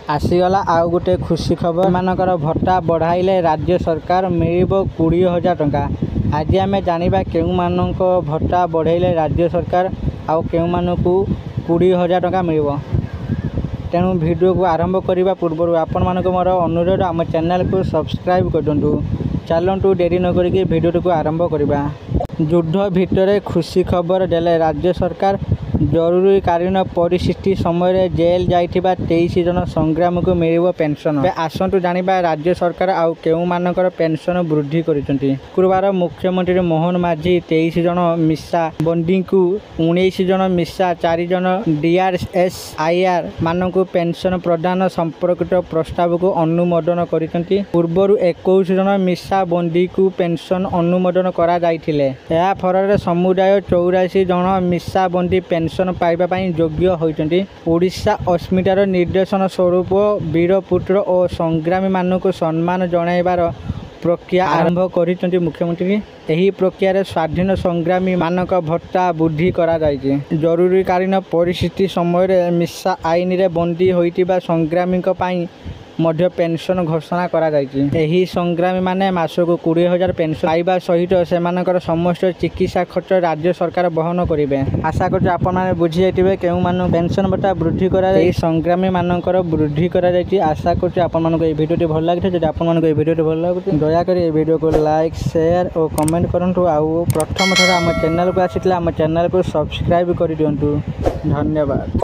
आसीगला आउ गोटे खुशी खबर मानकर भत्ता बढ़ाइले राज्य सरकार मिलिब 20,000 टंका। आज आम जाना केउ मानक भत्ता बढ़ाइले राज्य सरकार आउ केउ मानकु 20,000 टंका मिलिब। तेणु वीडियो को आरंभ करने पूर्व आपण मानक मोर अनुरोध आम चैनल को सब्सक्राइब कर दिंतु। चलतु डेरी न करिके वीडियो को आरंभ करवा। युद्ध भितर खुशी खबर देले राज्य सरकार। जरूरीकालीन परिस्थिति समय जेल जाइथिबा 23 जन संग्राम को मिलिब पेंशन। आसतु जानिबा राज्य सरकार आउ केउ मानकर पेंशन वृद्धि करिसंती। शुक्रवार मुख्यमंत्री मोहन माझी 23 जन मिसा बंदी को 19 जन मिसा 4 जन DRSIR मानक पेंशन प्रदान संपर्कित प्रस्ताव को अनुमोदन करिसंती। पूर्व 21 जन मिसा बंदी को पेंशन अनुमोदन करा जाइथिले। या फଳରେ समुदाय 84 जन मिसा बंदी पेंशन पाइबा पई योग्य होइचंती। ओडिशा अस्मितार निर्देशन स्वरूप वीरपुत्र और संग्रामी मानक सम्मान जणाइबार प्रक्रिया आरंभ करिसंती मुख्यमंत्री। एही प्रक्रिया स्वाधीन संग्रामी मानक भत्ता वृद्धि करा जाइछे। जरूरीकालीन परिस्थिति समय मिसा आईन रे बंदी होइतिबा संग्रामी पई मध्य पेंशन घोषणा करा जाइछे। एही संग्रामी माने मासको 20,000 पेंशन पाइबा सहित सेमानकर समस्त चिकित्सा खर्च राज्य सरकार वहन करिवे। आशा करछु आपण माने बुझी जाइतिबे केउ मान पेंशन भत्ता वृद्धि करा जाय। एही संग्रामी मानकर वृद्धि करा जाइछि। आशा करछु आपण मानको ए भिडियोटी भल लागिथे। जदि आपण मानको ए भिडियोटी भल लागुथे दया करी ए भिडियो को लाइक शेयर और कमेंट करंतु। आउ प्रथम थरा हम चैनल को आसितला हम चैनल को सब्सक्राइब करि दियंतु। धन्यवाद।